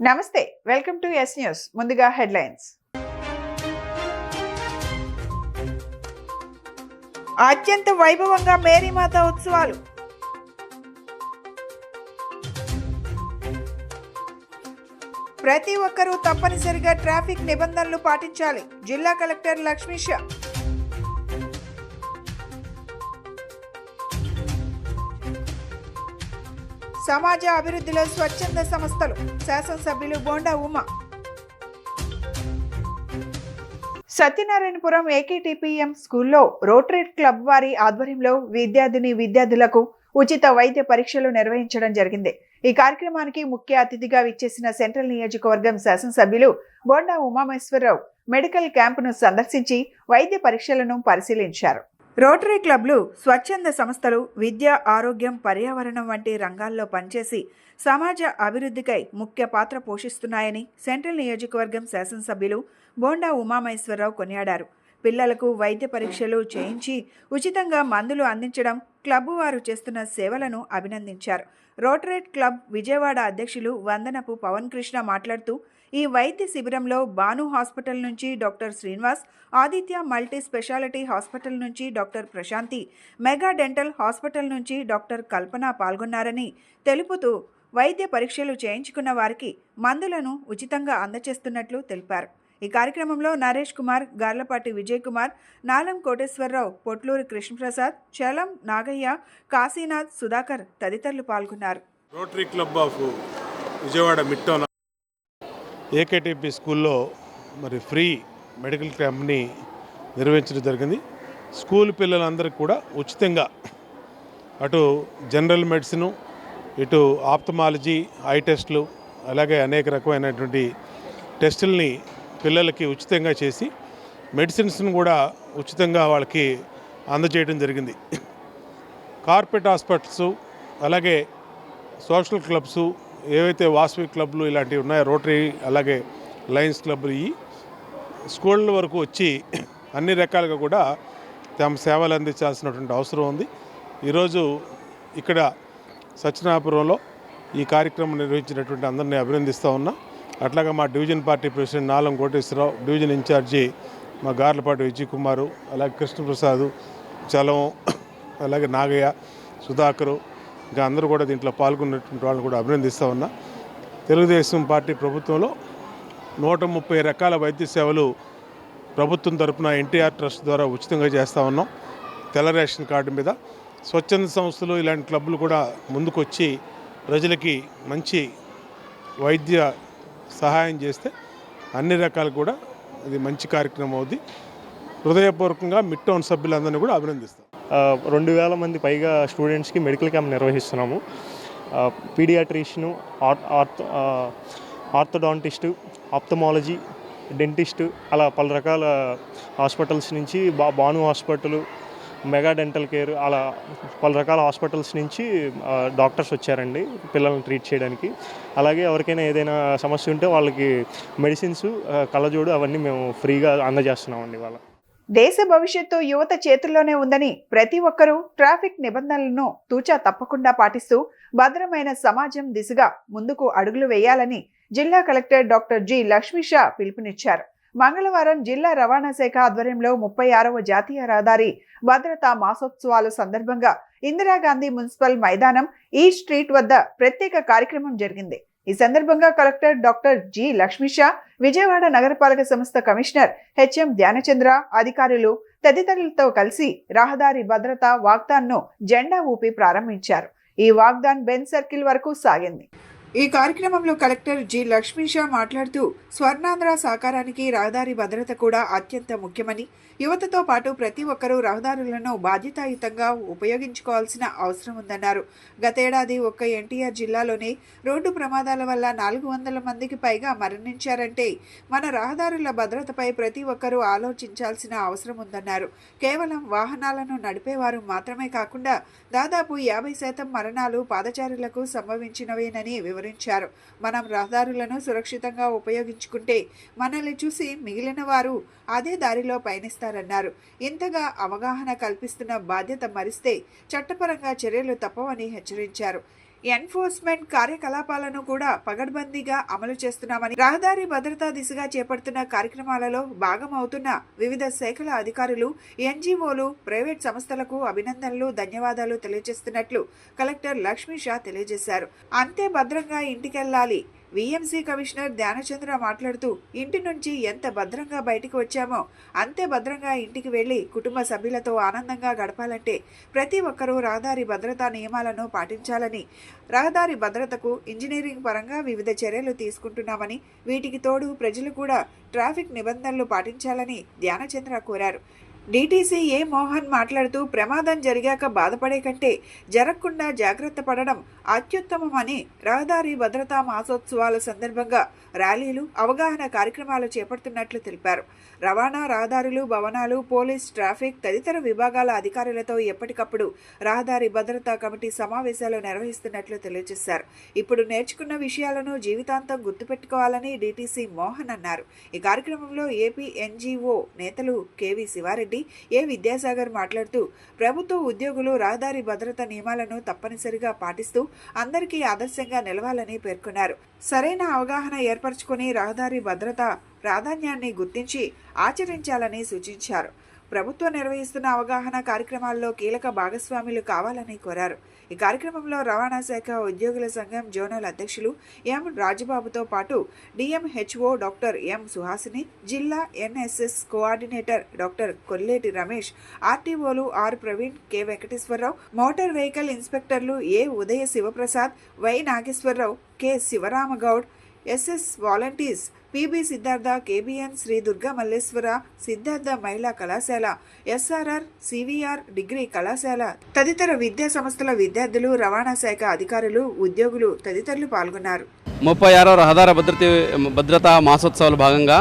నమస్తే, welcome to yes news. ముందుగా headlines. అత్యంత వైభవంగా మేరీమాత ఉత్సవాలు. ప్రతి ఒక్కరూ తప్పనిసరిగా ట్రాఫిక్ నిబంధనలు పాటించాలి. జిల్లా కలెక్టర్ లక్ష్మీష. సమాజ అభివృద్ధిలో స్వచ్ఛంద సంస్థలు. శాసనసభ్యులు బోండా ఉమా. సత్యనారాయణపురం ఏకేటీపీఎం స్కూల్లో రోటరీ క్లబ్ వారి ఆధ్వర్యంలో విద్యార్థులకు ఉచిత వైద్య పరీక్షలు నిర్వహించడం జరిగింది. ఈ కార్యక్రమానికి ముఖ్య అతిథిగా విచ్చేసిన సెంట్రల్ నియోజకవర్గం శాసనసభ్యులు బోండా ఉమామేశ్వరరావు మెడికల్ క్యాంపును సందర్శించి వైద్య పరీక్షలను పరిశీలించారు. రోటరీ క్లబ్లు స్వచ్ఛంద సంస్థలు విద్య, ఆరోగ్యం, పర్యావరణం వంటి రంగాల్లో పనిచేసి సమాజ అభివృద్ధికై ముఖ్య పాత్ర పోషిస్తున్నాయని సెంట్రల్ నియోజకవర్గం శాసనసభ్యులు బోండా ఉమామేశ్వరరావు కొనియాడారు. పిల్లలకు వైద్య పరీక్షలు చేయించి ఉచితంగా మందులు అందించడం క్లబ్ వారు చేస్తున్న సేవలను అభినందించారు. రోటరీ క్లబ్ విజయవాడ అధ్యక్షులు వందనపు పవన్ కృష్ణ మాట్లాడుతూ, ఈ వైద్య శిబిరంలో భాను హాస్పిటల్ నుంచి doctor Srinivas, Aditya multi speciality hospital నుంచి doctor Prashanthi, Mega dental hospital నుంచి డాక్టర్ కల్పన పాల్గొన్నారని తెలుపుతూ, వైద్య పరీక్షలు చేయించుకున్న వారికి మందులను ఉచితంగా అందజేస్తున్నట్లు తెలిపారు. ఈ కార్యక్రమంలో నరేష్ కుమార్, గార్లపాటి విజయ్ కుమార్, నాలం కోటేశ్వరరావు, పొట్లూరి కృష్ణప్రసాద్, చలం నాగయ్య, కాశీనాథ్, సుధాకర్ తదితరులు పాల్గొన్నారు. Rotary club of Vijayawada mid town AKTP స్కూల్లో ఫ్రీ మెడికల్ క్యాంప్ని నిర్వహించడం జరిగింది. స్కూల్ పిల్లలందరికీ కూడా ఉచితంగా అటు జనరల్ మెడిసిన్, ఇటు ఆప్థమాలజీ, ఐ టెస్టులు, అలాగే అనేక రకమైనటువంటి టెస్టుల్ని పిల్లలకి ఉచితంగా చేసి మెడిసిన్స్ను కూడా ఉచితంగా వాళ్ళకి అందజేయడం జరిగింది. కార్పొరేట్ హాస్పిటల్స్, అలాగే సోషల్ క్లబ్స్, ఏవైతే వాసవి క్లబ్లు ఇలాంటివి ఉన్నాయో, రోటరీ, అలాగే లయన్స్ క్లబ్లు, ఈ స్కూళ్ళ వరకు వచ్చి అన్ని రకాలుగా కూడా తమ సేవలు అందించాల్సినటువంటి అవసరం ఉంది. ఈరోజు ఇక్కడ సత్యనారాయణపురంలో ఈ కార్యక్రమం నిర్వహించినటువంటి అందరినీ అభినందిస్తూ ఉన్నా. అట్లాగే మా డివిజన్ పార్టీ ప్రెసిడెంట్ నాలం కోటేశ్వరరావు, డివిజన్ ఇన్ఛార్జి మా గార్లపాటి విజయ్ కుమారు, అలాగే కృష్ణప్రసాద్, చలం, అలాగే నాగయ్య, సుధాకరు, ఇంకా అందరూ కూడా దీంట్లో పాల్గొన్నటువంటి వాళ్ళని కూడా అభినందిస్తూ ఉన్నా. తెలుగుదేశం పార్టీ ప్రభుత్వంలో 130 రకాల వైద్య సేవలు ప్రభుత్వం తరపున ఎన్టీఆర్ ట్రస్ట్ ద్వారా ఉచితంగా చేస్తూ ఉన్నాం. తెల్ల రేషన్ కార్డు మీద స్వచ్ఛంద సంస్థలు, ఇలాంటి క్లబ్లు కూడా ముందుకొచ్చి ప్రజలకి మంచి వైద్య సహాయం చేస్తే అన్ని రకాలు కూడా ఇది మంచి కార్యక్రమం అవుద్ది. హృదయపూర్వకంగా మిడ్ టౌన్ సభ్యులందరినీ కూడా అభినందిస్తాం. 2000 మంది పైగా స్టూడెంట్స్కి మెడికల్ క్యాంప్ నిర్వహిస్తున్నాము. పీడియాట్రిషియను, ఆర్థోడాంటిస్టు, ఆప్థమాలజీ, డెంటిస్టు, అలా పలు రకాల హాస్పిటల్స్ నుంచి, Bhanu hospital, mega dental care, అలా పలు రకాల హాస్పిటల్స్ నుంచి డాక్టర్స్ వచ్చారండి పిల్లల్ని ట్రీట్ చేయడానికి. అలాగే ఎవరికైనా ఏదైనా సమస్య ఉంటే వాళ్ళకి మెడిసిన్స్, కళ్ళజోడు అవన్నీ మేము ఫ్రీగా అందజేస్తున్నామండి. వాళ్ళ దేశ భవిష్యత్తు యువత చేతుల్లోనే ఉందని ప్రతి ఒక్కరూ ట్రాఫిక్ నిబంధనలను తూచా తప్పకుండా పాటిస్తూ భద్రమైన సమాజం దిశగా ముందుకు అడుగులు వేయాలని జిల్లా కలెక్టర్ డాక్టర్ జి లక్ష్మీషా పిలుపునిచ్చారు. మంగళవారం జిల్లా రవాణా శాఖ ఆధ్వర్యంలో 36వ జాతీయ రహదారి భద్రతా మాసోత్సవాల సందర్భంగా ఇందిరాగాంధీ మున్సిపల్ మైదానం ఈ స్ట్రీట్ వద్ద ప్రత్యేక కార్యక్రమం జరిగింది. ఈ సందర్భంగా collector doctor G Lakshmisha, Vijayawada నగరపాలక సంస్థ కమిషనర్ హెచ్ఎం ధ్యానచంద్ర, అధికారులు తదితరులతో కలిసి రహదారి భద్రతా వాగ్దాన్ను జెండా ఊపి ప్రారంభించారు. ఈ వాగ్దాన్ బెన్ సర్కిల్ వరకు సాగింది. ఈ కార్యక్రమంలో కలెక్టర్ జి లక్ష్మీషా మాట్లాడుతూ, స్వర్ణాంధ్ర సాకారానికి రహదారి భద్రత కూడా అత్యంత ముఖ్యమని, యువతతో పాటు ప్రతి ఒక్కరూ రహదారులను బాధ్యతాయుతంగా ఉపయోగించుకోవాల్సిన అవసరం ఉందన్నారు. గతేడాది ఒక్క ఎన్టీఆర్ జిల్లాలోనే రోడ్డు ప్రమాదాల వల్ల 400 మందికి పైగా మరణించారంటే మన రహదారుల భద్రతపై ప్రతి ఒక్కరూ ఆలోచించాల్సిన అవసరం ఉందన్నారు. కేవలం వాహనాలను నడిపేవారు మాత్రమే కాకుండా దాదాపు 50% మరణాలు పాదచారులకు సంభవించినవేనని వివరించారు. మనం రహదారులను సురక్షితంగా ఉపయోగించుకుంటే మనల్ని చూసి మిగిలిన వారు అదే దారిలో పయనిస్తారన్నారు. ఇంతగా అవగాహన కల్పిస్తున్న బాధ్యత మరిస్తే చట్టపరంగా చర్యలు తప్పవని హెచ్చరించారు. ఎన్ఫోర్స్మెంట్ కార్యకలాపాలను కూడా పగడ్బందీగా అమలు చేస్తున్నామని, రహదారి భద్రతా దిశగా చేపడుతున్న కార్యక్రమాలలో భాగమవుతున్న వివిధ శాఖల అధికారులు, ఎన్జీఓలు, ప్రైవేట్ సంస్థలకు అభినందనలు, ధన్యవాదాలు తెలియజేస్తున్నట్లు కలెక్టర్ లక్ష్మీ షా తెలియజేశారు. అంతే భద్రంగా ఇంటికెళ్లాలి. వీఎంసీ కమిషనర్ ధ్యానచంద్ర మాట్లాడుతూ, ఇంటి నుంచి ఎంత భద్రంగా బయటికి వచ్చామో అంతే భద్రంగా ఇంటికి వెళ్లి కుటుంబ సభ్యులతో ఆనందంగా గడపాలంటే ప్రతి ఒక్కరూ రహదారి భద్రతా నియమాలను పాటించాలని, రహదారి భద్రతకు ఇంజనీరింగ్ పరంగా వివిధ చర్యలు తీసుకుంటున్నామని, వీటికి తోడు ప్రజలు కూడా ట్రాఫిక్ నిబంధనలు పాటించాలని ధ్యానచంద్ర కోరారు. డీటీసీ ఏ మోహన్ మాట్లాడుతూ, ప్రమాదం జరిగాక బాధపడే కంటే జరగకుండా జాగ్రత్త పడడం అత్యుత్తమమని, రహదారి భద్రతా మాసోత్సవాల సందర్భంగా ర్యాలీలు, అవగాహన కార్యక్రమాలు చేపడుతున్నట్లు తెలిపారు. రవాణా, రహదారులు, భవనాలు, పోలీస్, ట్రాఫిక్ తదితర విభాగాల అధికారులతో ఎప్పటికప్పుడు రహదారి భద్రతా కమిటీ సమావేశాలు నిర్వహిస్తున్నట్లు తెలియజేశారు. ఇప్పుడు నేర్చుకున్న విషయాలను జీవితాంతం గుర్తుపెట్టుకోవాలని డీటీసీ మోహన్ అన్నారు. ఈ కార్యక్రమంలో ఏపీ ఎన్జీఓ నేతలు కేవీ శివారెడ్డి, ఏ విద్యాసాగర్ మాట్లాడుతూ, ప్రభుత్వ ఉద్యోగులు రహదారి భద్రత నియమాలను తప్పనిసరిగా పాటిస్తూ అందరికీ ఆదర్శంగా నిలవాలని పేర్కొన్నారు. సరైన అవగాహన ఏర్పరచుకుని రహదారి భద్రత ప్రాధాన్యాన్ని గుర్తించి ఆచరించాలని సూచించారు. ప్రభుత్వం నిర్వహిస్తున్న అవగాహన కార్యక్రమాల్లో కీలక భాగస్వాములు కావాలని కోరారు. ఈ కార్యక్రమంలో రవాణా శాఖ ఉద్యోగుల సంఘం జోనల్ అధ్యక్షులు ఎం రాజబాబుతో పాటు డిఎంహెచ్ఓ డాక్టర్ ఎం సుహాసిని, జిల్లా NSS coordinator doctor Kolleti Ramesh, ఆర్టీఓలు R Praveen, K Venkateswara Rao, motor vehicle ఇన్స్పెక్టర్లు A Udaya Sivaprasad, Y Nageswara Rao, K Sivarama Goud, SS volunteers PB Siddhartha, KBN Sri Durga Malleswara, Siddhartha మహిళా కళాశాల, ఎస్ఆర్ఆర్, సివిఆర్ డిగ్రీ కళాశాల తదితర విద్యా సంస్థల విద్యార్థులు, రవాణా శాఖ అధికారులు, ఉద్యోగులు తదితరులు పాల్గొన్నారు. 36వ రహదారి భద్రతా మాసోత్సవాల భాగంగా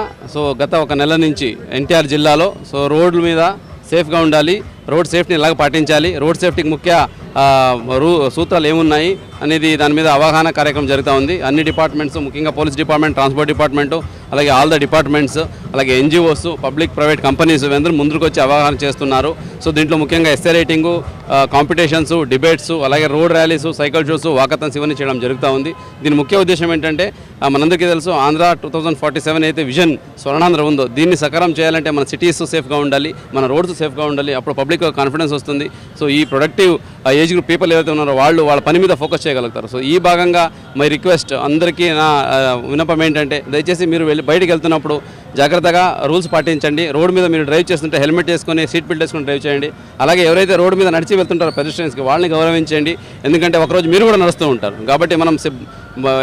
గత ఒక నెల నుంచి ఎన్టీఆర్ జిల్లాలో రోడ్ల మీద సేఫ్గా ఉండాలి, రోడ్ సేఫ్టీని ఎలాగ పాటించాలి, రోడ్ సేఫ్టీకి ముఖ్య సూత్రాలు ఏమున్నాయి అనేది దాని మీద అవగాహన కార్యక్రమం జరుగుతూ ఉంది. అన్ని డిపార్ట్మెంట్స్, ముఖ్యంగా పోలీస్ డిపార్ట్మెంట్, ట్రాన్స్పోర్ట్ డిపార్ట్మెంటు, అలాగే ఆల్ ద డిపార్ట్మెంట్స్, అలాగే ఎన్జిఓస్, పబ్లిక్ ప్రైవేట్ కంపెనీస్ అందరూ ముందుకు వచ్చి అవగాహన చేస్తున్నారు. దీంట్లో ముఖ్యంగా ఎస్ఏ రైటింగు, కాంపిటీషన్స్, డిబేట్స్, అలాగే road rallies, cycle shows, walkathons ఇవన్నీ చేయడం జరుగుతూ ఉంది. దీని ముఖ్య ఉద్దేశం ఏంటంటే, మనందరికీ తెలుసు ఆంధ్ర 2047 అయితే విజన్ స్వర్ణాంధ్ర ఉందో దీన్ని సకారం చేయాలంటే మన సిటీస్ సేఫ్గా ఉండాలి, మన రోడ్స్ సేఫ్గా ఉండాలి, అప్పుడు పబ్లిక్ కాన్ఫిడెన్స్ వస్తుంది. ఈ ప్రొడక్టివ్ ఏజ్ గ్రూప్ పీపుల్ ఏవైతే ఉన్నారో వాళ్ళు వాళ్ళ పని మీద ఫోకస్ చేయగలుగుతారు. ఈ భాగంగా మై రిక్వెస్ట్ అందరికీ నా విన్నపం ఏంటంటే, దయచేసి మీరు బయటికి వెళ్తున్నప్పుడు జాగ్రత్తగా రూల్స్ పాటించండి. రోడ్ మీద మీరు డ్రైవ్ చేస్తుంటే హెల్మెట్ వేసుకొని, సీట్ బెల్ట్ వేసుకొని డ్రైవ్ చేయండి. అలాగే ఎవరైతే రోడ్డు మీద నడిచి వెళ్తుంటారో పెడెస్ట్రియన్స్కి వాళ్ళని గౌరవించండి. ఎందుకంటే ఒకరోజు మీరు కూడా నడుస్తూ ఉంటారు. కాబట్టి మనం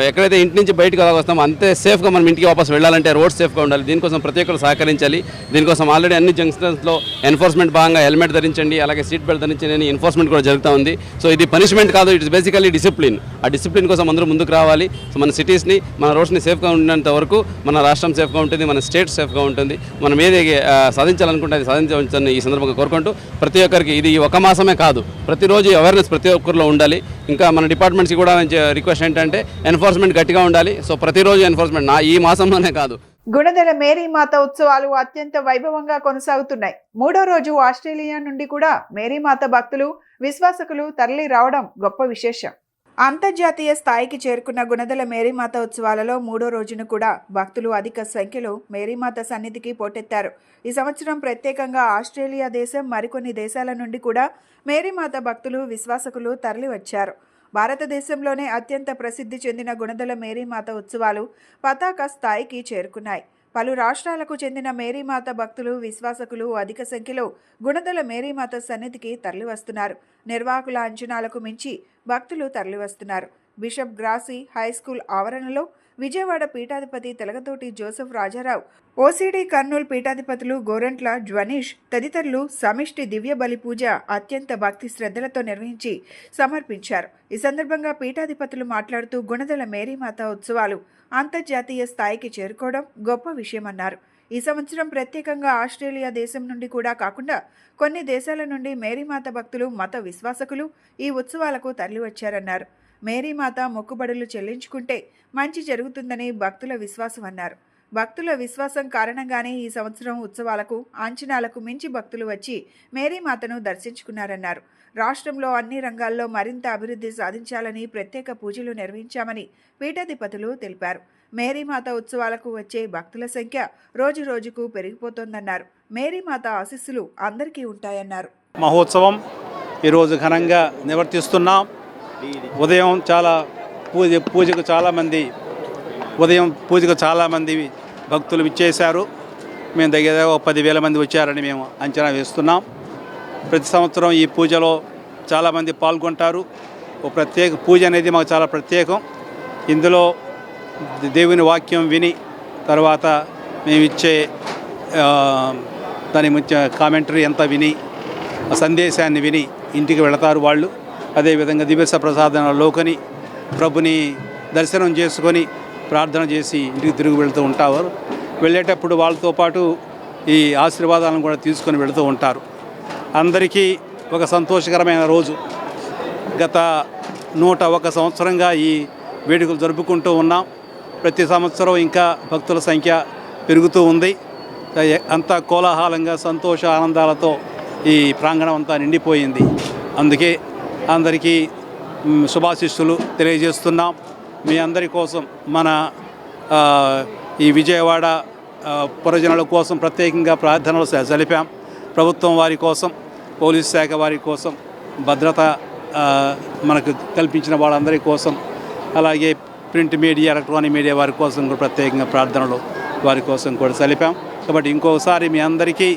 ఎక్కడైతే ఇంటి నుంచి బయటకు వస్తామో అంతే సేఫ్గా మనం ఇంటికి వాపస్ వెళ్ళాలంటే రోడ్ సేఫ్గా ఉండాలి. దీనికోసం ప్రతి ఒక్కరు సహకరించాలి. దీనికోసం ఆల్రెడీ అన్ని జంక్షన్స్లో ఎన్ఫోర్స్మెంట్ భాగంగా హెల్మెట్ ధరించండి, అలాగే సీట్ బెల్ట్ ధరించండి ఎన్ఫోర్స్మెంట్ కూడా జరుగుతూ ఉంది. ఇది పనిష్మెంట్ కాదు, ఇట్స్ బేసికలీ డిసిప్లిన్. ఆ డిసిప్లిన్ కోసం అందరూ ముందుకు రావాలి. మన సిటీస్ని, మన రోడ్స్ని సేఫ్గా ఉన్నంత వరకు మన రాష్ట్రం సేఫ్గా ఉంటుంది, మన స్టేట్ సేఫ్గా ఉంటుంది. మనం ఏది సాధించాలనుకుంటే అది సాధించవచ్చని ఈ సందర్భంగా కోరుకుంటూ, ప్రతి ఒక్కరికి ఇది ఒక మాసమే కాదు, ప్రతిరోజు అవేర్నెస్ ప్రతి ఒక్కరిలో ఉండాలి. ఇంకా మన డిపార్ట్మెంట్స్కి కూడా రిక్వెస్ట్ ఏంటంటే ఎన్ఫోర్స్మెంట్ గట్టిగా ఉండాలి. ప్రతిరోజు ఎన్ఫోర్స్మెంట్ ఈ మాసంలోనే కాదు. గుణదల మేరీమాత ఉత్సవాలు అత్యంత వైభవంగా కొనసాగుతున్నాయి. 3వ రోజు ఆస్ట్రేలియా నుండి కూడా మేరీమాత భక్తులు, విశ్వాసకులు తరలి రావడం గొప్ప విశేషం. అంతర్జాతీయ స్థాయికి చేరుకున్న గుణదల మేరీమాత ఉత్సవాలలో 3వ రోజున కూడా భక్తులు అధిక సంఖ్యలో మేరీమాత సన్నిధికి పోటెత్తారు. ఈ సంవత్సరం ప్రత్యేకంగా ఆస్ట్రేలియా దేశం, మరికొన్ని దేశాల నుండి కూడా మేరీమాత భక్తులు, విశ్వాసకులు తరలి వచ్చారు. భారతదేశంలోనే అత్యంత ప్రసిద్ధి చెందిన గుణదల మేరీమాత ఉత్సవాలు పతాక స్థాయికి చేరుకున్నాయి. పలు రాష్ట్రాలకు చెందిన మేరీమాత భక్తులు, విశ్వాసకులు అధిక సంఖ్యలో గుణదల మేరీమాత సన్నిధికి తరలివస్తున్నారు. నిర్వాహకుల అంచనాలకు మించి భక్తులు తరలివస్తున్నారు. బిషప్ గ్రాసీ హై స్కూల్ ఆవరణలో విజయవాడ పీఠాధిపతి తెలగతోటి జోసెఫ్ రాజారావు, ఓసిడి కర్నూలు పీఠాధిపతులు గోరంట్ల జ్వనీష్ తదితరులు సమిష్టి దివ్య బలి పూజ అత్యంత భక్తి శ్రద్ధలతో నిర్వహించి సమర్పించారు. ఈ సందర్భంగా పీఠాధిపతులు మాట్లాడుతూ, గుణదల మేరీమాత ఉత్సవాలు అంతర్జాతీయ స్థాయికి చేరుకోవడం గొప్ప విషయమన్నారు. ఈ సంవత్సరం ప్రత్యేకంగా ఆస్ట్రేలియా దేశం నుండి కూడా కాకుండా కొన్ని దేశాల నుండి మేరీమాత భక్తులు, మత విశ్వాసకులు ఈ ఉత్సవాలకు తరలివచ్చారన్నారు. మేరీమాత మొక్కుబడులు చెల్లించుకుంటే మంచి జరుగుతుందని భక్తుల విశ్వాసం అన్నారు. భక్తుల విశ్వాసం కారణంగానే ఈ సంవత్సరం ఉత్సవాలకు అంచనాలకు మించి భక్తులు వచ్చి మేరీమాతను దర్శించుకున్నారన్నారు. రాష్ట్రంలో అన్ని రంగాల్లో మరింత అభివృద్ధి సాధించాలని ప్రత్యేక పూజలు నిర్వహించామని పీఠాధిపతులు తెలిపారు. మేరీమాత ఉత్సవాలకు వచ్చే భక్తుల సంఖ్య రోజు రోజుకు పెరిగిపోతోందన్నారు. మేరీమాత ఆశీస్సులు అందరికీ ఉంటాయన్నారు. మహోత్సవం ఈరోజు ఘనంగా నిర్వర్తిస్తున్నాం. ఉదయం పూజకు చాలామంది భక్తులు విచ్చేశారు. మేము దగ్గర 10,000 మంది వచ్చారని మేము అంచనా వేస్తున్నాం. ప్రతి సంవత్సరం ఈ పూజలో చాలామంది పాల్గొంటారు. ఒక ప్రత్యేక పూజ అనేది మాకు చాలా ప్రత్యేకం. ఇందులో దేవుని వాక్యం విని తర్వాత మేము ఇచ్చే దాని ముఖ్య కామెంటరీ అంతా విని సందేశాన్ని విని ఇంటికి వెళతారు వాళ్ళు. అదేవిధంగా దివ్య ప్రసాదంలోకొని ప్రభుని దర్శనం చేసుకొని ప్రార్థన చేసి ఇంటికి తిరిగి వెళుతూ ఉంటారు. వెళ్ళేటప్పుడు వాళ్ళతో పాటు ఈ ఆశీర్వాదాలను కూడా తీసుకొని వెళుతూ ఉంటారు. అందరికీ ఒక సంతోషకరమైన రోజు. గత 101 సంవత్సరంగా ఈ వేడుకలు జరుపుకుంటూ ఉన్నాం. ప్రతి సంవత్సరం ఇంకా భక్తుల సంఖ్య పెరుగుతూ ఉంది. అంతా కోలాహలంగా సంతోష ఆనందాలతో ఈ ప్రాంగణం అంతా నిండిపోయింది. అందుకే అందరికీ శుభాశీస్సులు తెలియజేస్తున్నాం. మీ అందరి కోసం మన ఈ విజయవాడ పురజనుల కోసం ప్రత్యేకంగా ప్రార్థనలు జరిపాం. ప్రభుత్వం వారి కోసం, పోలీస్ శాఖ వారి కోసం, భద్రత మనకు కల్పించిన వాళ్ళందరి కోసం, అలాగే ప్రింట్ మీడియా, ఎలక్ట్రానిక్ మీడియా వారి కోసం కూడా ప్రత్యేకంగా ప్రార్థనలు వారి కోసం కూడా జరిపాం. కాబట్టి ఇంకొకసారి మీ అందరికీ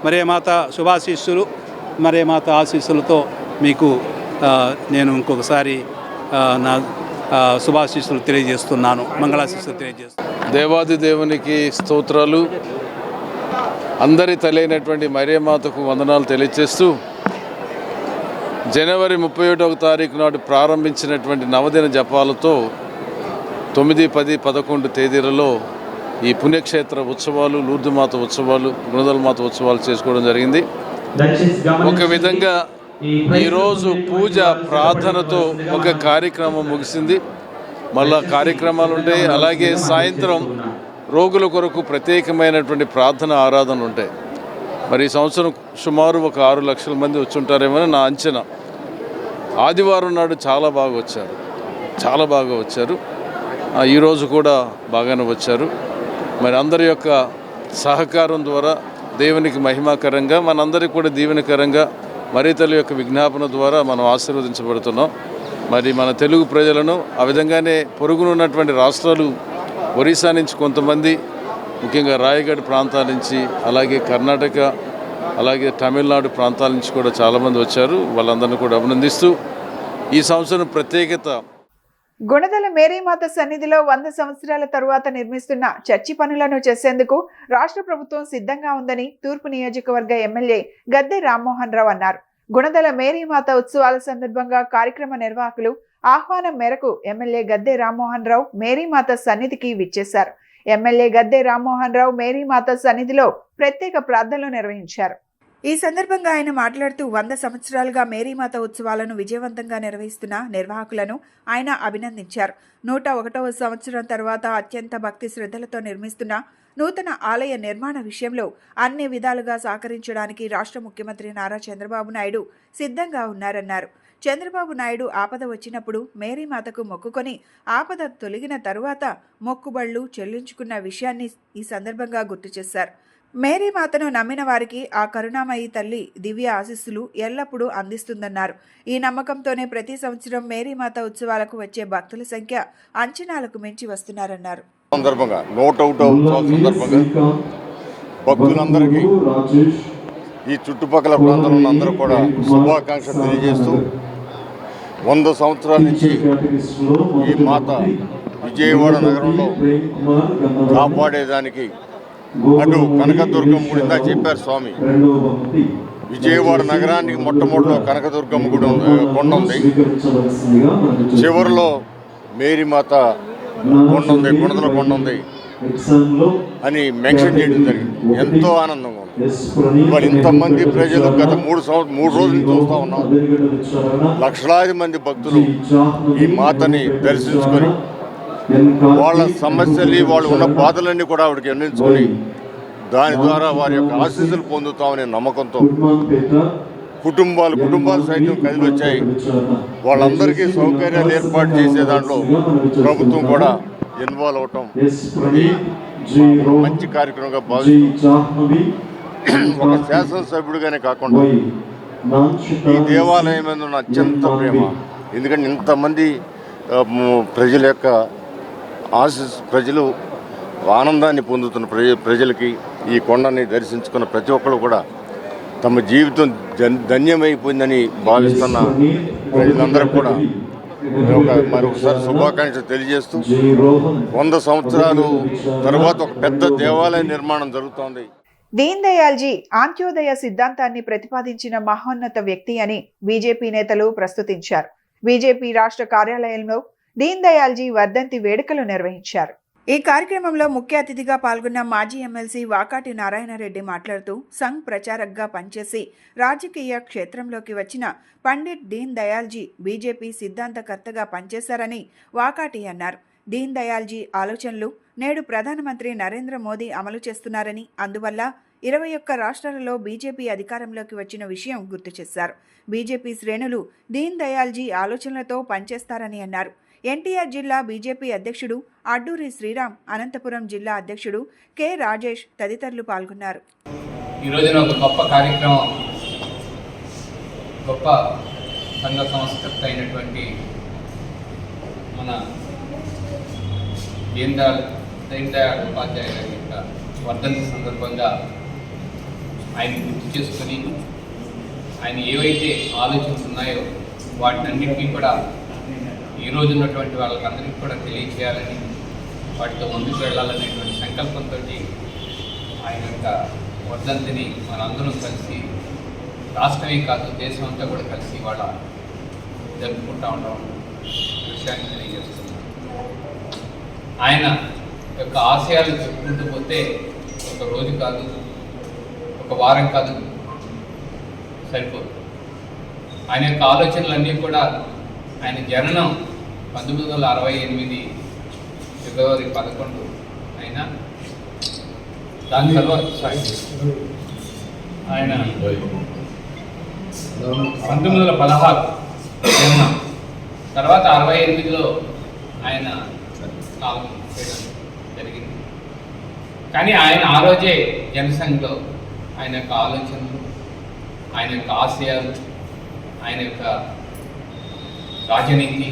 మరీమాత శుభాశీస్సులు, మరీమాత ఆశీస్సులతో మీకు నేను ఇంకొకసారి నా శుభాశీస్సులు తెలియజేస్తున్నాను, మంగళాశీస్సులు తెలియజేస్తున్నాను. దేవాది దేవునికి స్తోత్రాలు. అందరి తల్లి మరియమాతకు వందనాలు తెలియజేస్తూ, జనవరి 31వ తారీఖు నాడు ప్రారంభించినటువంటి నవదిన జపాలతో 9, 10, 11 తేదీలలో ఈ పుణ్యక్షేత్ర ఉత్సవాలు, లూర్దుమాత ఉత్సవాలు, గుణదలమాత ఉత్సవాలు చేసుకోవడం జరిగింది. ఒక విధంగా ఈరోజు పూజ ప్రార్థనతో ఒక కార్యక్రమం ముగిసింది. మళ్ళా కార్యక్రమాలు ఉంటాయి. అలాగే సాయంత్రం రోగుల కొరకు ప్రత్యేకమైనటువంటి ప్రార్థన ఆరాధనలు ఉంటాయి. మరి ఈ సంవత్సరం సుమారు ఒక 6 లక్షల మంది వచ్చి ఉంటారేమో నా అంచనా. ఆదివారం నాడు చాలా బాగా వచ్చారు. ఈరోజు కూడా బాగానే వచ్చారు. మరి అందరి యొక్క సహకారం ద్వారా దేవునికి మహిమాకరంగా, మనందరికీ కూడా దీవెనకరంగా మరి తల్లి యొక్క విజ్ఞాపన ద్వారా మనం ఆశీర్వదించబడుతున్నాం. మరి మన తెలుగు ప్రజలను, ఆ విధంగానే పొరుగునున్నటువంటి రాష్ట్రాలు, ఒరిస్సా నుంచి కొంతమంది, ముఖ్యంగా రాయగఢ్ ప్రాంతాల నుంచి, అలాగే కర్ణాటక, అలాగే తమిళనాడు ప్రాంతాల నుంచి కూడా చాలామంది వచ్చారు. వాళ్ళందరినీ కూడా అభినందిస్తూ ఈ సంవత్సరం ప్రత్యేకత, గుణదల మేరీమాత సన్నిధిలో 100 సంవత్సరాల తరువాత నిర్మిస్తున్న చర్చి పనులను చేసేందుకు రాష్ట్ర ప్రభుత్వం సిద్ధంగా ఉందని తూర్పు నియోజకవర్గ ఎమ్మెల్యే గద్దె రామ్మోహన్ రావు అన్నారు. గుణదల మేరీమాత ఉత్సవాల సందర్భంగా కార్యక్రమ నిర్వాహకులు ఆహ్వానం మేరకు ఎమ్మెల్యే గద్దె రామ్మోహన్ రావు మేరీమాత సన్నిధికి విచ్చేశారు. ఎమ్మెల్యే గద్దె రామ్మోహన్ రావు మేరీమాత సన్నిధిలో ప్రత్యేక ప్రార్థనలు నిర్వహించారు. ఈ సందర్భంగా ఆయన మాట్లాడుతూ 100 సంవత్సరాలుగా మేరీమాత ఉత్సవాలను విజయవంతంగా నిర్వహిస్తున్న నిర్వాహకులను ఆయన అభినందించారు. 101వ సంవత్సరం తర్వాత అత్యంత భక్తి శ్రద్ధలతో నిర్మిస్తున్న నూతన ఆలయ నిర్మాణ విషయంలో అన్ని విధాలుగా సహకరించడానికి రాష్ట్ర ముఖ్యమంత్రి నారా చంద్రబాబు నాయుడు సిద్ధంగా ఉన్నారన్నారు. చంద్రబాబు నాయుడు ఆపద వచ్చినప్పుడు మేరీమాతకు మొక్కుకొని ఆపద తొలగిన తరువాత మొక్కుబళ్లు చెల్లించుకున్న విషయాన్ని ఈ సందర్భంగా గుర్తు చేశారు. మేరీమాతను నమ్మిన వారికి ఆ కరుణామయి తల్లి దివ్య ఆశీస్సులు ఎల్లప్పుడూ అందిస్తుందన్నారు. ఈ నమ్మకంతోనే ప్రతి సంవత్సరం మేరీమాత ఉత్సవాలకు వచ్చే భక్తుల సంఖ్య అంచనాలకు మించి వస్తున్నారన్నారు. సందర్భంగా 101వ సందర్భంగా భక్తులందరికీ, ఈ చుట్టుపక్కల ప్రాంతంలో అందరూ కూడా శుభాకాంక్షలు తెలియజేస్తూ 100 సంవత్సరాల నుంచి ఈ మాత విజయవాడ నగరంలో కాపాడేదానికి అటు కనకదుర్గమ్మ గుడి ఇందాక చెప్పారు స్వామి. విజయవాడ నగరానికి మొట్టమొదటిలో కనకదుర్గమ్మ గుడి కొండ ఉంది, చివరిలో మేరీమాత కొండ ఉంది, గుణదల కొండ ఉంది అని మెన్షన్ చేయడం జరిగింది. ఎంతో ఆనందంగా ఉంది. మరి ఇంతమంది ప్రజలు గత 3 రోజుల నుంచి చూస్తూ ఉన్నాం. లక్షలాది మంది భక్తులు ఈ మాతని దర్శించుకొని వాళ్ళ సమస్యలు, వాళ్ళు ఉన్న బాధలన్నీ కూడా ఆవిడకి ఎన్నించుకొని దాని ద్వారా వారి యొక్క ఆశీస్సులు పొందుతామనే నమ్మకంతో కుటుంబాలు సైతం కదిలి వచ్చాయి. వాళ్ళందరికీ సౌకర్యాలు ఏర్పాటు చేసే దాంట్లో ప్రభుత్వం కూడా ఇన్వాల్వ్ అవటం మంచి కార్యక్రమంగా భావిస్తూ ఒక శాసనసభ్యుడిగానే కాకుండా ఈ దేవాలయం మీద ఉన్న అత్యంత ప్రేమ, ఎందుకంటే ఇంతమంది ప్రజల యొక్క ప్రజలు ఆనందాన్ని పొందుతున్న ప్రజలకి ఈ కొండని దర్శించుకున్న ప్రతి ఒక్కరు కూడా తమ జీవితం ధన్యమైపోయిందని భావిస్తున్న ప్రజలందరూ కూడా మరొకసారి శుభాకాంక్షలు తెలియజేస్తూ 100 సంవత్సరాలు తర్వాత ఒక పెద్ద దేవాలయ నిర్మాణం జరుగుతోంది. దీన్ దయాల్జీ అంత్యోదయ సిద్ధాంతాన్ని ప్రతిపాదించిన మహోన్నత వ్యక్తి అని బీజేపీ నేతలు ప్రస్తుతించారు. బీజేపీ రాష్ట్ర కార్యాలయంలో దీన్ దయాల్జీ వర్ధంతి వేడుకలు నిర్వహించారు. ఈ కార్యక్రమంలో ముఖ్య అతిథిగా పాల్గొన్న మాజీ ఎమ్మెల్సీ వాకాటి నారాయణరెడ్డి మాట్లాడుతూ సంఘ్ ప్రచారక్గా పనిచేసి రాజకీయ క్షేత్రంలోకి వచ్చిన పండిట్ దీన్ దయాల్జీ బీజేపీ సిద్ధాంతకర్తగా పనిచేశారని వాకాటి అన్నారు. దీన్ దయాల్జీ ఆలోచనలు నేడు ప్రధానమంత్రి నరేంద్ర మోదీ అమలు చేస్తున్నారని, అందువల్ల 21 రాష్ట్రాలలో బీజేపీ అధికారంలోకి వచ్చిన విషయం గుర్తు చేశారు. బీజేపీ శ్రేణులు దీన్ దయాల్జీ ఆలోచనలతో పనిచేస్తారని అన్నారు. ఎన్టీఆర్ జిల్లా బీజేపీ అధ్యక్షుడు అడ్డూరి శ్రీరామ్, అనంతపురం జిల్లా అధ్యక్షుడు కె రాజేష్ తదితరులు పాల్గొన్నారు. ఈ రోజున ఒక గొప్ప కార్యక్రమం, గొప్ప సంఘ సంస్కర్త అయినటువంటి మన దీన్ దయాళ్ ఉపాధ్యాయ గారి యొక్క వర్ధంతి సందర్భంగా ఆయన గుర్తు చేసుకొని ఆయన ఏవైతే ఆలోచనలు ఉన్నాయో వాటినన్నింటినీ కూడా ఈ రోజు ఉన్నటువంటి వాళ్ళకందరికీ కూడా తెలియచేయాలని, వాటితో ముందుకు వెళ్ళాలనేటువంటి సంకల్పంతో ఆయన యొక్క వర్ధంతిని మనందరం కలిసి, రాష్ట్రమే కాదు దేశం అంతా కూడా కలిసి వాళ్ళ జరుపుకుంటూ ఉంటాం విషయాన్ని తెలియజేస్తున్నాం. ఆయన యొక్క ఆశయాలు చెప్పుకుంటూ పోతే ఒక రోజు కాదు, ఒక వారం కాదు, సరిపోదు. ఆయన యొక్క ఆలోచనలన్నీ కూడా ఆయన జననం 1968 ఫిబ్రవరి 11 అయినా దాని తర్వాత ఆయన 1916 జన్మం, తర్వాత 68లో ఆయన కాలం చేయడం జరిగింది. కానీ ఆయన ఆ రోజే జనసంఘలో ఆయన యొక్క ఆలోచనలు, ఆయన యొక్క ఆశయాలు, ఆయన యొక్క రాజనీతి,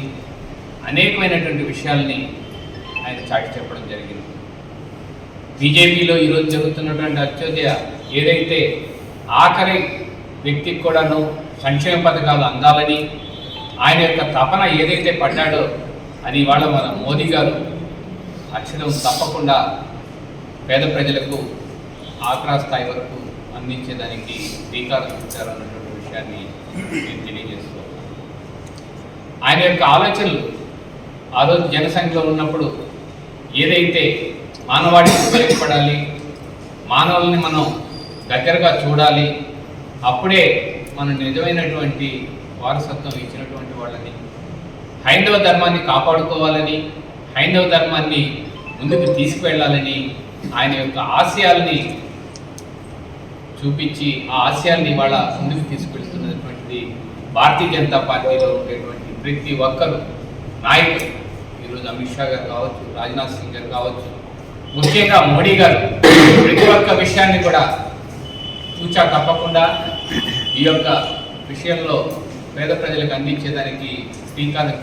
అనేకమైనటువంటి విషయాల్ని ఆయన చాటి చెప్పడం జరిగింది. బీజేపీలో ఈరోజు జరుగుతున్నటువంటి అత్యోదయ ఏదైతే ఆఖరి వ్యక్తికి కూడాను సంక్షేమ పథకాలు అందాలని ఆయన యొక్క తపన ఏదైతే పడ్డాడో అది ఇవాళ మన మోదీ గారు అక్షరం తప్పకుండా పేద ప్రజలకు ఆగ్రా స్థాయి వరకు అందించేదానికి శ్రీకారం చుట్టారు అన్నటువంటి విషయాన్ని నేను తెలియజేస్తున్నాను. ఆయన యొక్క ఆలోచనలు ఆ రోజు జనసంఖ్యలో ఉన్నప్పుడు ఏదైతే మానవాళికి ఉపయోగపడాలి, మానవుల్ని మనం దగ్గరగా చూడాలి, అప్పుడే మనం నిజమైనటువంటి వారసత్వం ఇచ్చినటువంటి వాళ్ళని, హైందవ ధర్మాన్ని కాపాడుకోవాలని, హైందవ ధర్మాన్ని ముందుకు తీసుకువెళ్ళాలని ఆయన యొక్క ఆశయాల్ని చూపించి ఆ ఆశయాల్ని ఇవాళ ముందుకు తీసుకెళ్తున్నటువంటిది భారతీయ జనతా పార్టీలో ఉండేటువంటి ప్రతి ఒక్కరు నాయకులు, ఈరోజు అమిత్ షా గారు కావచ్చు, రాజ్నాథ్ సింగ్ గారు కావచ్చు, ముఖ్యంగా మోడీ గారు ప్రతి ఒక్క విషయాన్ని కూడా చూచా తప్పకుండా ఈ యొక్క విషయంలో పేద ప్రజలకు అందించేదానికి శ్రీకారం.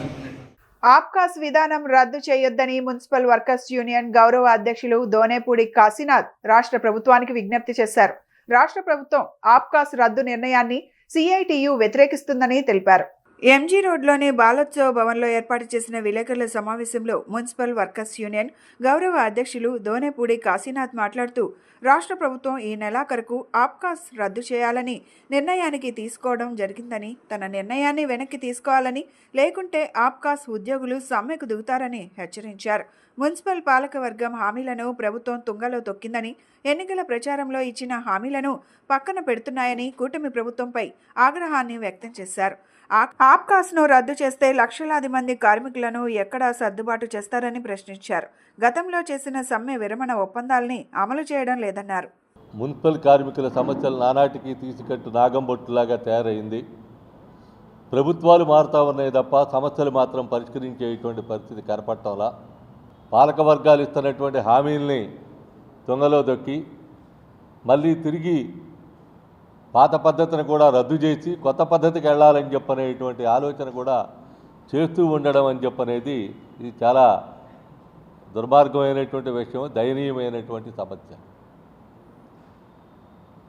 ఆబ్కాస్ విధానం రద్దు చేయొద్దని మున్సిపల్ వర్కర్స్ యూనియన్ గౌరవ అధ్యక్షులు దోనేపూడి కాశీనాథ్ రాష్ట్ర ప్రభుత్వానికి విజ్ఞప్తి చేశారు. రాష్ట్ర ప్రభుత్వం ఆబ్కాస్ రద్దు నిర్ణయాన్ని సిఐటియు వ్యతిరేకిస్తుందని తెలిపారు. ఎంజీ రోడ్లోని బాలోత్సవ భవన్లో ఏర్పాటు చేసిన విలేకరుల సమావేశంలో మున్సిపల్ వర్కర్స్ యూనియన్ గౌరవ అధ్యక్షులు దోనేపూడి కాశీనాథ్ మాట్లాడుతూ, రాష్ట్ర ప్రభుత్వం ఈ నెలాఖరుకు ఆబ్కాస్ రద్దు చేయాలని నిర్ణయానికి తీసుకోవడం జరిగిందని, తన నిర్ణయాన్ని వెనక్కి తీసుకోవాలని, లేకుంటే ఆబ్కాస్ ఉద్యోగులు సమ్మెకు దిగుతారని హెచ్చరించారు. మున్సిపల్ పాలకవర్గం హామీలను ప్రభుత్వం తుంగలో తొక్కిందని, ఎన్నికల ప్రచారంలో ఇచ్చిన హామీలను పక్కన పెడుతున్నాయని కూటమి ప్రభుత్వంపై ఆగ్రహాన్ని వ్యక్తం చేశారు. ఆప్కాస్ను రద్దు చేస్తే లక్షలాది మంది కార్మికులను ఎక్కడా సర్దుబాటు చేస్తారని ప్రశ్నించారు. గతంలో చేసిన సమ్మె విరమణ ఒప్పందాల్ని అమలు చేయడం లేదన్నారు. మున్సిపల్ కార్మికుల సమస్యలు నానాటికి తీసుకట్టు నాగంబొట్టులాగా తయారైంది. ప్రభుత్వాలు మారుతూ ఉన్నాయి తప్ప సమస్యలు మాత్రం పరిష్కరించేటువంటి పరిస్థితి కనపడటంలా. పాలక వర్గాలు ఇస్తున్నటువంటి హామీల్ని దొంగలో దొక్కి మళ్ళీ తిరిగి పాత పద్ధతిని కూడా రద్దు చేసి కొత్త పద్ధతికి వెళ్ళాలని చెప్పనేటువంటి ఆలోచన కూడా చేస్తూ ఉండడం అని చెప్పనేది ఇది చాలా దుర్మార్గమైనటువంటి విషయం, దయనీయమైనటువంటి సమస్య.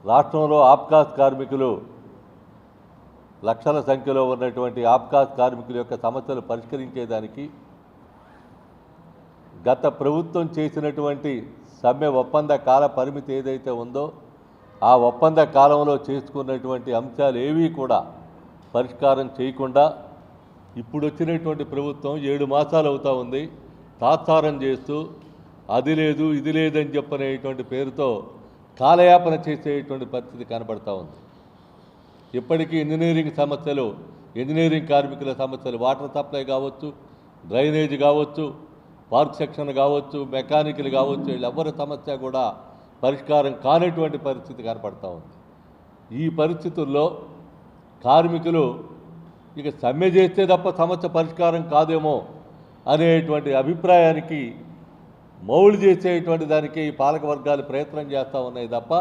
రాష్ట్రంలో ఆప్కాస్ కార్మికులు లక్షల సంఖ్యలో ఉన్నటువంటి ఆప్కాస్ కార్మికుల యొక్క సమస్యలు పరిష్కరించేదానికి గత ప్రభుత్వం చేసినటువంటి సమ్మె ఒప్పంద కాల పరిమితి ఏదైతే ఉందో ఆ ఒప్పంద కాలంలో చేసుకున్నటువంటి అంశాలు ఏవీ కూడా పరిష్కారం చేయకుండా ఇప్పుడు వచ్చినటువంటి ప్రభుత్వం 7 మాసాలు అవుతూ ఉంది. తాత్సారం చేస్తూ అది లేదు ఇది లేదని చెప్పనేటువంటి పేరుతో కాలయాపన చేసేటువంటి పరిస్థితి కనబడతా ఉంది. ఇప్పటికీ ఇంజనీరింగ్ సమస్యలు, ఇంజనీరింగ్ కార్మికుల సమస్యలు, వాటర్ సప్లై కావచ్చు, డ్రైనేజ్ కావచ్చు, పార్క్ సెక్షన్ కావచ్చు, మెకానికల్ కావచ్చు, వీళ్ళెవ్వరి సమస్య కూడా పరిష్కారం కానటువంటి పరిస్థితి కనపడతా ఉంది. ఈ పరిస్థితుల్లో కార్మికులు ఇక సమ్మె చేస్తే తప్ప సమస్య పరిష్కారం కాదేమో అనేటువంటి అభిప్రాయానికి మౌలు చేసేటువంటి దానికి ఈ పాలక వర్గాలు ప్రయత్నం చేస్తూ ఉన్నాయి తప్ప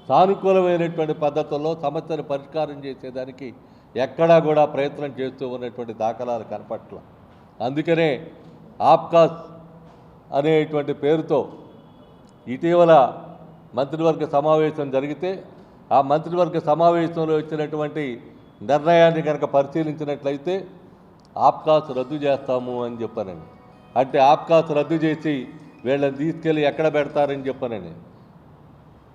సానుకూలమైనటువంటి పద్ధతుల్లో సమస్యను పరిష్కారం చేసేదానికి ఎక్కడా కూడా ప్రయత్నం చేస్తూ ఉన్నటువంటి దాఖలాలు కనపట్ల. అందుకనే ఆప్కాస్ అనేటువంటి పేరుతో ఇటీవల మంత్రివర్గ సమావేశం జరిగితే ఆ మంత్రివర్గ సమావేశంలో ఇచ్చినటువంటి నిర్ణయాన్ని కనుక పరిశీలించినట్లయితే ఆప్కాస్ రద్దు చేస్తాము అని చెప్పానండి. అంటే ఆప్కాస్ రద్దు చేసి వీళ్ళని తీసుకెళ్ళి ఎక్కడ పెడతారని చెప్పానని,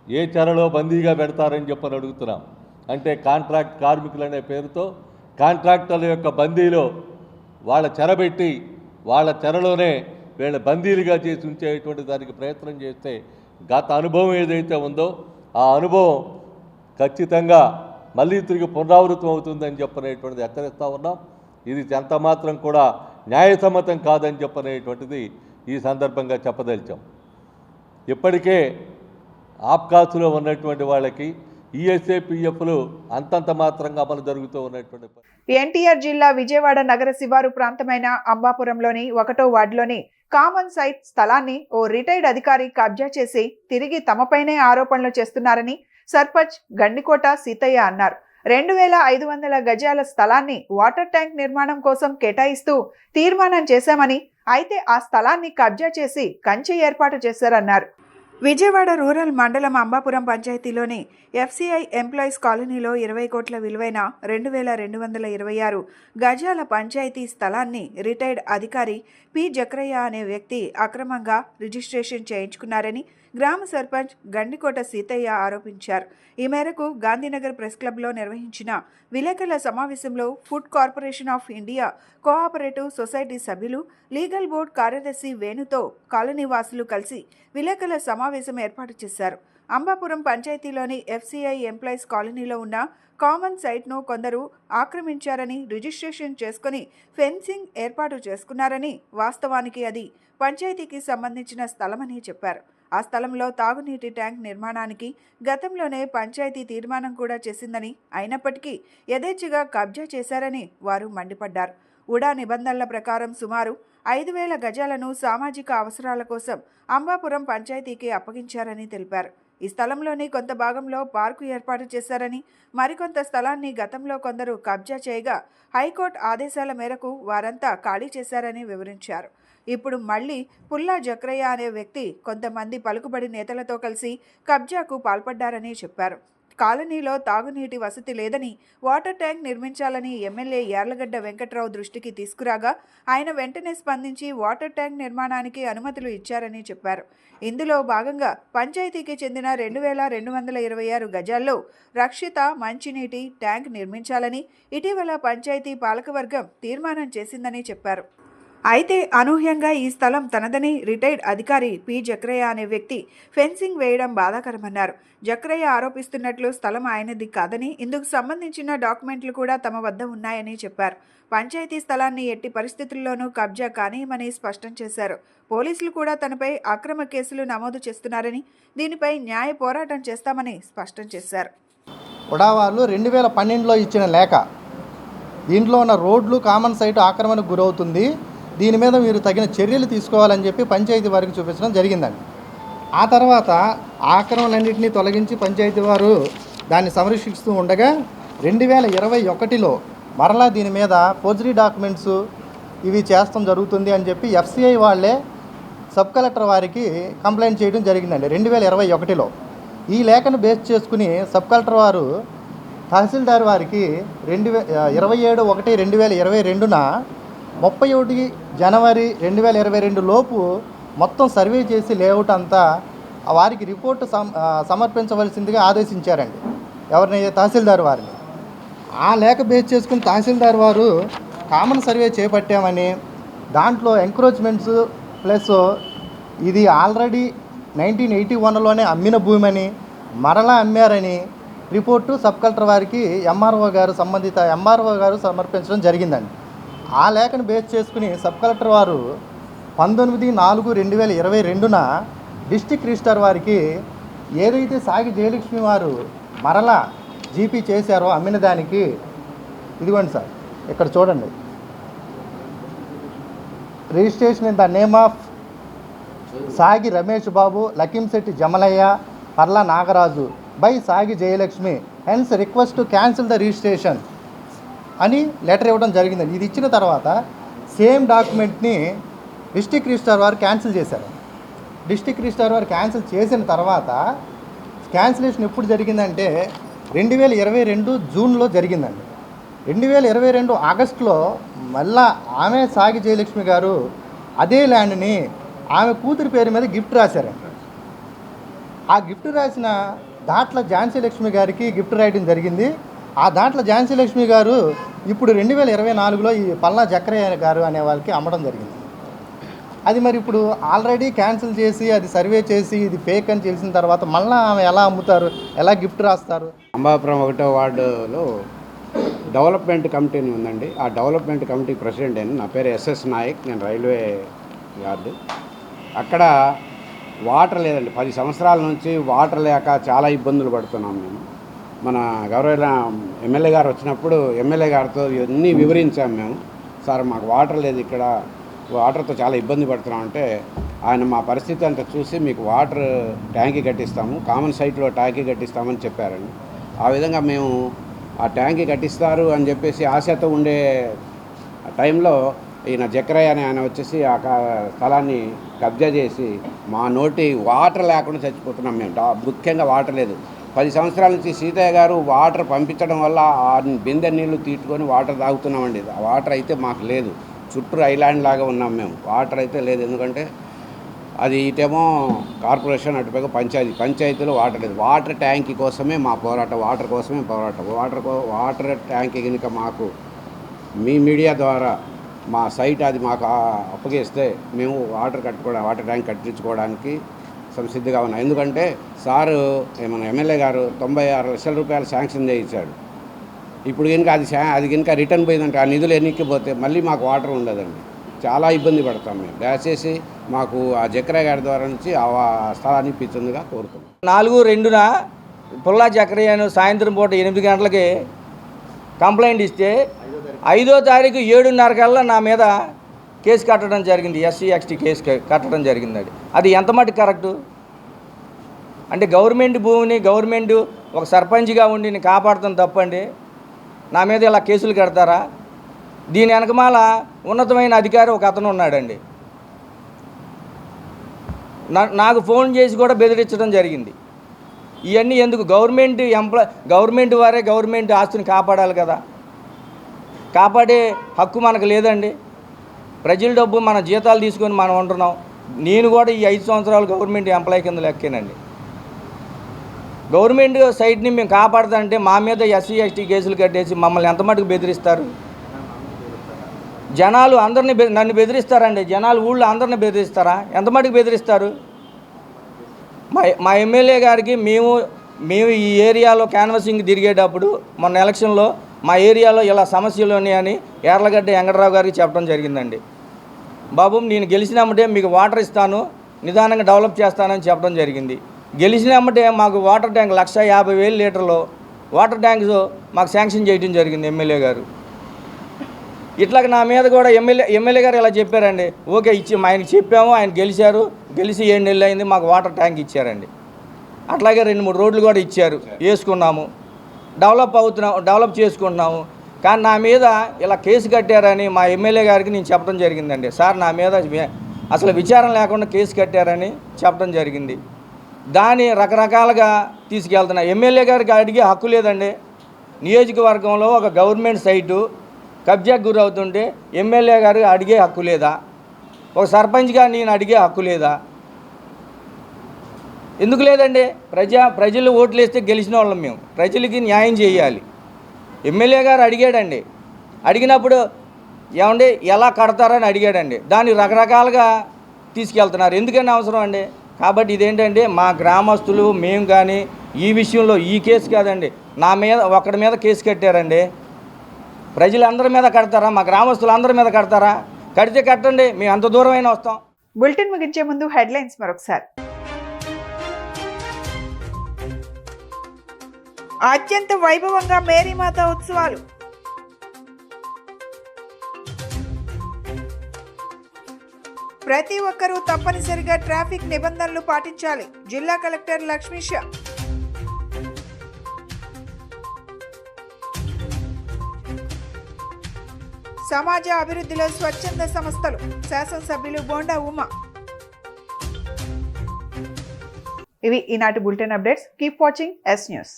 ఏ చెరలో బందీగా పెడతారని చెప్పని అడుగుతున్నాం. అంటే కాంట్రాక్ట్ కార్మికులు అనే పేరుతో కాంట్రాక్టర్ల యొక్క బందీలో వాళ్ళ చెరబెట్టి వాళ్ళ చెరలోనే వీళ్ళ బందీలుగా చేసి ఉంచేటువంటి దానికి ప్రయత్నం చేస్తే గత అనుభవం ఏదైతే ఉందో ఆ అనుభవం ఖచ్చితంగా మళ్ళీ తిరిగి పునరావృతం అవుతుందని చెప్పనేటువంటిది హెచ్చరిస్తూ ఉన్నాం. ఇది ఎంత మాత్రం కూడా న్యాయసమ్మతం కాదని చెప్పనేటువంటిది ఈ సందర్భంగా చెప్పదలిచాం. ఇప్పటికే ఆప్కాస్లో ఉన్నటువంటి వాళ్ళకి ఈఎస్ఏ పిఎఫ్లు అంతంత మాత్రంగా అమలు జరుగుతూ ఉన్నటువంటి ఎన్టీఆర్ జిల్లా విజయవాడ నగర శివారు ప్రాంతమైన అంబాపురంలోని 1వ వార్డులోని కామన్ సైట్ స్థలాన్ని ఓ రిటైర్డ్ అధికారి కబ్జా చేసి తిరిగి తమపైనే ఆరోపణలు చేస్తున్నారని సర్పంచ్ గండికోట సీతయ్య అన్నారు. 2500 గజాల స్థలాన్ని వాటర్ ట్యాంక్ నిర్మాణం కోసం కేటాయిస్తూ తీర్మానం చేశామని, అయితే ఆ స్థలాన్ని కబ్జా చేసి కంచె ఏర్పాటు చేశారన్నారు. విజయవాడ రూరల్ మండలం అంబాపురం పంచాయతీలోని ఎఫ్సిఐ ఎంప్లాయీస్ కాలనీలో 20 కోట్ల విలువైన 2226 గజాల పంచాయతీ స్థలాన్ని రిటైర్డ్ అధికారి పి జక్రయ్య అనే వ్యక్తి అక్రమంగా రిజిస్ట్రేషన్ చేయించుకున్నారని గ్రామ సర్పంచ్ గండికోట సీతయ్య ఆరోపించారు. ఈ మేరకు గాంధీనగర్ ప్రెస్ క్లబ్లో నిర్వహించిన విలేకరుల సమావేశంలో food corporation of India cooperative society సభ్యులు, లీగల్ బోర్డు కార్యదర్శి వేణుతో కాలనీ వాసులు కలిసి విలేకరుల సమావేశం ఏర్పాటు చేశారు. అంబాపురం పంచాయతీలోని ఎఫ్సిఐ ఎంప్లాయీస్ కాలనీలో ఉన్న కామన్ సైట్ను కొందరు ఆక్రమించారని, రిజిస్ట్రేషన్ చేసుకుని ఫెన్సింగ్ ఏర్పాటు చేసుకున్నారని, వాస్తవానికి అది పంచాయతీకి సంబంధించిన స్థలమని చెప్పారు. ఆ స్థలంలో తాగునీటి ట్యాంక్ నిర్మాణానికి గతంలోనే పంచాయతీ తీర్మానం కూడా చేసిందని, అయినప్పటికీ యథేచ్ఛగా కబ్జా చేశారని వారు మండిపడ్డారు. ఉడా నిబంధనల ప్రకారం సుమారు 5000 గజాలను సామాజిక అవసరాల కోసం అంబాపురం పంచాయతీకి అప్పగించారని తెలిపారు. ఈ స్థలంలోని కొంత భాగంలో పార్కు ఏర్పాటు చేశారని, మరికొంత స్థలాన్ని గతంలో కొందరు కబ్జా చేయగా హైకోర్టు ఆదేశాల మేరకు వారంతా ఖాళీ చేశారని వివరించారు. ఇప్పుడు మళ్లీ పుల్లా జక్రయ్య అనే వ్యక్తి కొంతమంది పలుకుబడి నేతలతో కలిసి కబ్జాకు పాల్పడ్డారని చెప్పారు. కాలనీలో తాగునీటి వసతి లేదని, వాటర్ ట్యాంక్ నిర్మించాలని ఎమ్మెల్యే యార్లగడ్డ వెంకట్రావు దృష్టికి తీసుకురాగా ఆయన వెంటనే స్పందించి వాటర్ ట్యాంక్ నిర్మాణానికి అనుమతులు ఇచ్చారని చెప్పారు. ఇందులో భాగంగా పంచాయతీకి చెందిన 2226 గజాల్లో రక్షిత మంచినీటి ట్యాంక్ నిర్మించాలని ఇటీవల పంచాయతీ పాలకవర్గం తీర్మానం చేసిందని చెప్పారు. అయితే అనూహ్యంగా ఈ స్థలం తనదని రిటైర్డ్ అధికారి పి జక్రయ్య అనే వ్యక్తి ఫెన్సింగ్ వేయడం బాధాకరమన్నారు. జక్రయ్య ఆరోపిస్తున్నట్లు స్థలం ఆయనది కాదని, ఇందుకు సంబంధించిన డాక్యుమెంట్లు కూడా తమ వద్ద ఉన్నాయని చెప్పారు. పంచాయతీ స్థలాన్ని ఎట్టి పరిస్థితుల్లోనూ కబ్జా కానీయమని స్పష్టం చేశారు. పోలీసులు కూడా తనపై అక్రమ కేసులు నమోదు చేస్తున్నారని, దీనిపై న్యాయ పోరాటం చేస్తామని స్పష్టం చేశారు. ఉడావాళ్ళు 2012లో ఇచ్చిన లేఖ, దీంట్లో ఉన్న రోడ్లు కామన్ సైట్ ఆక్రమణకు గురవుతుంది, దీని మీద మీరు తగిన చర్యలు తీసుకోవాలని చెప్పి పంచాయతీ వారికి చూపించడం జరిగిందండి. ఆ తర్వాత ఆక్రమణలన్నింటినీ తొలగించి పంచాయతీ వారు దాన్ని సంరక్షిస్తూ ఉండగా 2021లో మరలా దీని మీద ఫోర్జరీ డాక్యుమెంట్స్ ఇవి చేస్తాం జరుగుతుంది అని చెప్పి FCI వాళ్ళే సబ్ కలెక్టర్ వారికి కంప్లైంట్ చేయడం జరిగిందండి 2021లో. ఈ లేఖను బేస్ చేసుకుని సబ్ కలెక్టర్ వారు తహసీల్దార్ వారికి 27/1/2022న 31 జనవరి 2022 లోపు మొత్తం సర్వే చేసి లేఅవుట్ అంతా వారికి రిపోర్టు సమర్పించవలసిందిగా ఆదేశించారండి. ఎవరిని? తహసీల్దార్ వారిని. ఆ లేఖ బేస్ చేసుకుని తహసీల్దార్ వారు కామన్ సర్వే చేపట్టామని, దాంట్లో ఎంక్రోచ్మెంట్స్ ప్లస్ ఇది ఆల్రెడీ 1981లోనే అమ్మిన భూమి అని, మరలా అమ్మారని రిపోర్టు సబ్ కలెక్టర్ వారికి సంబంధిత ఎంఆర్ఓ గారు సమర్పించడం జరిగిందండి. ఆ లేఖను బేస్ చేసుకుని సబ్ కలెక్టర్ వారు 19/4/2022న డిస్ట్రిక్ట్ రిజిస్టర్ వారికి ఏదైతే సాగి జయలక్ష్మి వారు మరలా జీపీ చేశారో అమ్మిన దానికి, ఇదిగోండి సార్ ఇక్కడ చూడండి, registration in the name of సాగి రమేష్ బాబు, లకింశెట్టి జమలయ్య, పర్ల నాగరాజు బై సాగి Jayalakshmi, hence request to cancel the registration అని లెటర్ ఇవ్వడం జరిగిందండి. ఇది ఇచ్చిన తర్వాత సేమ్ డాక్యుమెంట్ని డిస్ట్రిక్ట్ రిజిస్టర్ వారు క్యాన్సిల్ చేశారు. డిస్ట్రిక్ట్ రిజిస్టర్ వారు క్యాన్సిల్ చేసిన తర్వాత క్యాన్సిలేషన్ ఎప్పుడు జరిగిందంటే 2022 జూన్లో జరిగిందండి. 2022 ఆగస్టులో మళ్ళా ఆమె సాగి జయలక్ష్మి గారు అదే ల్యాండ్ని ఆమె కూతురి పేరు మీద గిఫ్ట్ రాశారండి. ఆ గిఫ్ట్ రాసిన దాంట్లో ఝాన్సీ లక్ష్మి గారికి గిఫ్ట్ రాయడం జరిగింది. ఆ దాంట్లో ఝాన్సీ లక్ష్మి గారు ఇప్పుడు 2024లో ఈ పల్లా జక్రయ్య గారు అనే వాళ్ళకి అమ్మడం జరిగింది. అది మరి ఇప్పుడు ఆల్రెడీ క్యాన్సిల్ చేసి అది సర్వే చేసి ఇది ఫేక్ అని తెలిసిన తర్వాత మళ్ళీ ఆమె ఎలా అమ్ముతారు, ఎలా గిఫ్ట్ రాస్తారు? అంబాపురం 1వ వార్డులో డెవలప్మెంట్ కమిటీ ఉందండి. ఆ డెవలప్మెంట్ కమిటీ ప్రెసిడెంట్ అని, నా పేరు SS నాయక్, నేను రైల్వే గార్డు. అక్కడ వాటర్ లేదండి. 10 సంవత్సరాల నుంచి వాటర్ లేక చాలా ఇబ్బందులు పడుతున్నాం మేము. మన గౌరవ ఎమ్మెల్యే గారు వచ్చినప్పుడు ఎమ్మెల్యే గారితో ఇవన్నీ వివరించాము మేము. సార్ మాకు వాటర్ లేదు, ఇక్కడ వాటర్తో చాలా ఇబ్బంది పడుతున్నామంటే ఆయన మా పరిస్థితి అంతా చూసి మీకు వాటర్ ట్యాంకీ కట్టిస్తాము, కామన్ సైట్లో ట్యాంకీ కట్టిస్తామని చెప్పారండి. ఆ విధంగా మేము ఆ ట్యాంకీ కట్టిస్తారు అని చెప్పేసి ఆశతో ఉండే టైంలో ఈయన జక్రయ్య అని ఆయన వచ్చేసి ఆ స్థలాన్ని కబ్జా చేసి మా నోటి వాటర్ లేకుండా చచ్చిపోతున్నాం మేము. ముఖ్యంగా వాటర్ లేదు. 10 సంవత్సరాల నుంచి సీతయ్య గారు వాటర్ పంపించడం వల్ల ఆ బిందె నీళ్లు తీర్చుకొని వాటర్ తాగుతున్నామండి. ఆ వాటర్ అయితే మాకు లేదు. చుట్టూ ఐలాండ్ లాగా ఉన్నాం మేము. వాటర్ అయితే లేదు. ఎందుకంటే అది ఇటేమో కార్పొరేషన్, అటుపైగా పంచాయతీలో వాటర్ లేదు. వాటర్ ట్యాంకీ కోసమే మా పోరాటం, వాటర్ కోసమే పోరాటం. వాటర్ ట్యాంకీ కనుక మాకు మీ మీడియా ద్వారా మా సైట్ అది మాకు అప్పగిస్తే మేము వాటర్ ట్యాంక్ కట్టించుకోవడానికి సంసిద్ధిగా ఉన్నాం. ఎందుకంటే సారు మన ఎమ్మెల్యే గారు 96 లక్షల రూపాయలు శాంక్షన్ చేయించాడు. ఇప్పుడు కనుక అది కనుక రిటర్న్ పోయిందంటే ఆ నిధులు ఎన్నికపోతే మళ్ళీ మాకు వాటర్ ఉండదండి. చాలా ఇబ్బంది పడతాం మేము. దయచేసి మాకు ఆ జక్రయ్య గారి ద్వారా నుంచి ఆ స్థలాన్ని ఇప్పించిందిగా కోరుతున్నాం. 4/2న పుల్లా జక్రయ్యను సాయంత్రం పూట 8 గంటలకి కంప్లైంట్ ఇస్తే 5వ తారీఖు 7:30 కల్లా నా మీద కేసు కట్టడం జరిగింది. SC/ST కేసు కట్టడం జరిగింది. అది ఎంత మటుకు కరెక్టు? అంటే గవర్నమెంట్ భూమిని గవర్నమెంట్ ఒక సర్పంచ్గా ఉండి నేను కాపాడుతాను తప్పండి. నా మీద ఇలా కేసులు కడతారా? దీని వెనకమాల ఉన్నతమైన అధికారి ఒక అతను ఉన్నాడండి. నాకు ఫోన్ చేసి కూడా బెదిరించడం జరిగింది. ఇవన్నీ ఎందుకు? గవర్నమెంట్ వారే గవర్నమెంట్ ఆస్తిని కాపాడాలి కదా. కాపాడే హక్కు మనకు లేదండి. ప్రజల డబ్బు మన జీతాలు తీసుకొని మనం ఉంటున్నాం. నేను కూడా ఈ 5 సంవత్సరాలు గవర్నమెంట్ ఎంప్లాయీ కింద లెక్కేనండి. గవర్నమెంట్ సైట్ని మేము కాపాడుతానంటే మా మీద SC/ST కేసులు కట్టేసి మమ్మల్ని ఎంత మటుకు బెదిరిస్తారు? జనాలు అందరినీ నన్ను బెదిరిస్తారండి. జనాలు ఊళ్ళో అందరిని బెదిరిస్తారా? ఎంత మటుకు బెదిరిస్తారు? మా ఎమ్మెల్యే గారికి మేము ఈ ఏరియాలో క్యాన్వసింగ్ తిరిగేటప్పుడు మొన్న ఎలక్షన్లో మా ఏరియాలో ఇలా సమస్యలు ఉన్నాయని యార్లగడ్డ వెంకటరావు గారికి చెప్పడం జరిగిందండి. బాబు నేను గెలిచినమ్మటే మీకు వాటర్ ఇస్తాను, నిదానంగా డెవలప్ చేస్తానని చెప్పడం జరిగింది. గెలిచినమ్మటే మాకు వాటర్ ట్యాంక్ 150,000 లీటర్లు వాటర్ ట్యాంక్స్ మాకు శాంక్షన్ చేయడం జరిగింది ఎమ్మెల్యే గారు. ఇట్లాగ నా మీద కూడా ఎమ్మెల్యే గారు ఇలా చెప్పారండి. ఓకే ఆయనకి చెప్పాము, ఆయన గెలిచి 7 నెలలు అయింది, మాకు వాటర్ ట్యాంక్ ఇచ్చారండి. అట్లాగే 2-3 రోడ్లు కూడా ఇచ్చారు, వేసుకున్నాము, డెవలప్ చేసుకుంటున్నాము. కానీ నా మీద ఇలా కేసు కట్టారని మా ఎమ్మెల్యే గారికి నేను చెప్పడం జరిగిందండి. సార్ నా మీద అసలు విచారణ లేకుండా కేసు కట్టారని చెప్పడం జరిగింది. దాన్ని రకరకాలుగా తీసుకెళ్తున్నా. ఎమ్మెల్యే గారికి అడిగే హక్కు లేదండి. నియోజకవర్గంలో ఒక గవర్నమెంట్ సైటు కబ్జాకు గురవుతుంటే ఎమ్మెల్యే గారు అడిగే హక్కు లేదా? ఒక సర్పంచ్గా నేను అడిగే హక్కు లేదా? ఎందుకు లేదండి? ప్రజలు ఓట్లు వేస్తే గెలిచిన వాళ్ళం మేము. ప్రజలకి న్యాయం చేయాలి. ఎమ్మెల్యే గారు అడిగాడండి. అడిగినప్పుడు ఏమండి ఎలా కడతారని అడిగాడండి. దాన్ని రకరకాలుగా తీసుకెళ్తున్నారు. ఎందుకని అవసరం అండి? కాబట్టి ఇదేంటంటే మా గ్రామస్తులు మేము కానీ ఈ విషయంలో ఈ కేసు కాదండి, నా మీద ఒకడి మీద కేసు కట్టారండి. ప్రజలందరి మీద కడతారా? మా గ్రామస్తులందరి మీద కడతారా? కడితే కట్టండి, మేము అంత దూరమైనా వస్తాం. బులెటిన్ ముగించే ముందు హెడ్లైన్స్ మరొకసారి. అత్యంత వైభవంగా మేరీమాత ఉత్సవాలు. ప్రతి ఒక్కరూ తప్పనిసరిగా ట్రాఫిక్ నిబంధనలు పాటించాలి. జిల్లా కలెక్టర్ లక్ష్మీష. సమాజ అభివృద్ధిలో స్వచ్ఛంద సంస్థలు. శాసనసభ్యులు బోండా ఉమా. ఇవి ఈనాటి bulletin updates. Keep watching yes news.